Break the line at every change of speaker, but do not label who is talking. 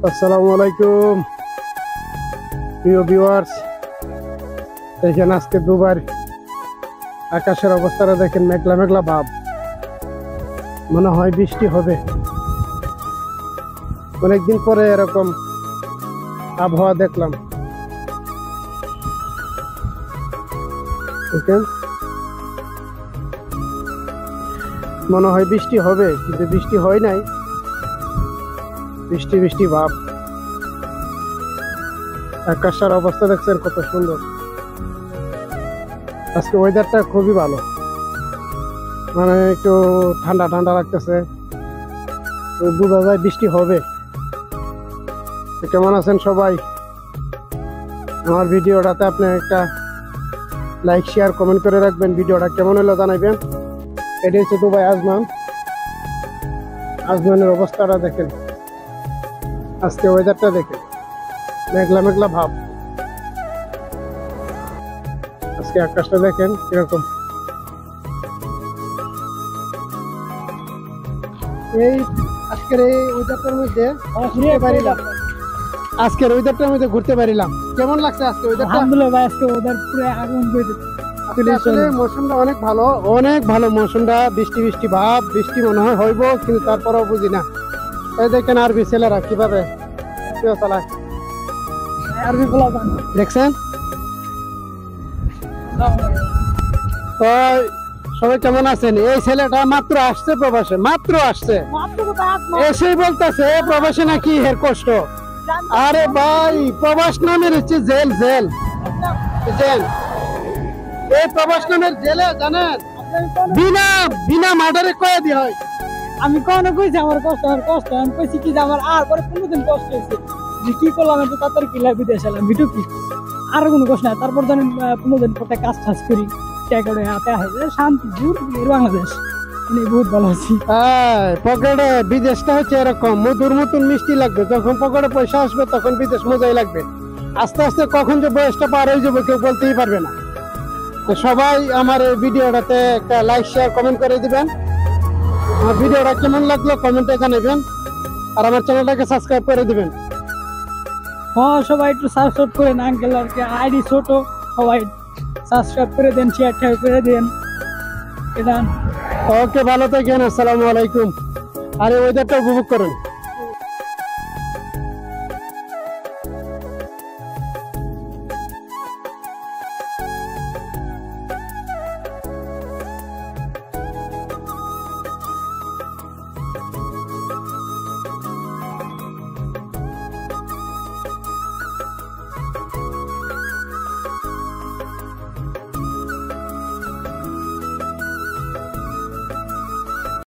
আসসালামু আলাইকুম প্রিয় ভিউয়ার্স, দেখেন আজকে দুবার আকাশের অবস্থাটা দেখেন, মেঘলা মেঘলা ভাব, মনে হয় বৃষ্টি হবে। অনেকদিন পরে এরকম আবহাওয়া দেখলাম। দেখেন মনে হয় বৃষ্টি হবে, কিন্তু বৃষ্টি হয় নাই, বৃষ্টি বৃষ্টি ভাব। আকাশের অবস্থা দেখছেন কত সুন্দর। আজকে ওয়েদারটা খুবই ভালো, মানে একটু ঠান্ডা ঠান্ডা লাগতেছে, বোঝা যায় বৃষ্টি হবে। কেমন আছেন সবাই? আমার ভিডিওটাতে আপনি একটা লাইক শেয়ার কমেন্ট করে রাখবেন। ভিডিওটা কেমন হলো জানাইবেন। এটা হচ্ছে দুবাই আজমান। আজমানের অবস্থাটা দেখেন, আজকে ওয়েদারটা দেখেন, মেঘলা মেঘলা ভাব। আজকে আকাশটা দেখেন কিরকম। এই আজকের এই ওয়েদারটার মধ্যে ঘুরতে পারিলাম, আজকের ওয়েদারটার মধ্যে ঘুরতে পারিলাম। কেমন লাগছে আজকে ওয়েদারটা?
আলহামদুলিল্লাহ ভাই, আজকে ওয়েদার পুরো আগুন করে
আসলে মৌসুমটা অনেক ভালো, অনেক ভালো মৌসুমটা। বৃষ্টি বৃষ্টি ভাব, বৃষ্টি মনে হয় হইব, কিন্তু তারপরেও বুঝি না। এই দেখেন আরবি ছেলেরা কিভাবে চালায়,
আরবি পোলাপান
দেখছেন? তো সবাই কেমন আছেন? এই ছেলেটা মাত্র আসছে প্রবাসে, মাত্র আসছে, এসেই বলতেছে প্রবাসে নাকি এর কষ্ট। আরে ভাই, প্রবাস নামের হচ্ছে জেল, জেল, জেল। এই প্রবাস নামের জেলে জানেন বিনা বিনা মার্ডারে কয়ে দিয়ে হয়।
আমি কখনো কইছি আমার কষ্ট, আমার কষ্ট আমি কইছি কি যে আমার আর পরে 15 দিন কষ্ট হয়েছে, যে কি করলাম এত তাড়াতাড়ি কিলা বিদেশ এলাম, ভিডিও কি আর কোনো কষ্ট নাই। তারপর জানেন 15 দিন পরে কাজ টাজ করি, টাকা হাতে আসে, শান্তি দূর বাংলাদেশ, আমি বহুত ভালো আছি।
পকেটে বিদেশটা হচ্ছে এরকম, মধুর মতন মিষ্টি লাগবে। যখন পকেটে পয়সা আসবে তখন বিদেশ মজাই লাগবে। আস্তে আস্তে কখন যে বয়সটা পার হয়ে যাবে কেউ বলতেই পারবে না। তো সবাই আমার এই ভিডিওটাতে একটা লাইক শেয়ার কমেন্ট করে দিবেন। আমার ভিডিওটা কেমন লাগলো কমেন্টে জানাবেন, আর আমার চ্যানেলটাকে সাবস্ক্রাইব করে দিবেন।
হ্যাঁ, সবাই একটু সাবস্ক্রাইব করেন, আঙ্কেল আর আইডি ছোট, সবাই সাবস্ক্রাইব করে দেন, শেয়ার করে দেন। এটা
ওকে, ভালো থাকেন, আসসালামু আলাইকুম। আর এই ওয়েদারটা উপভোগ করুন।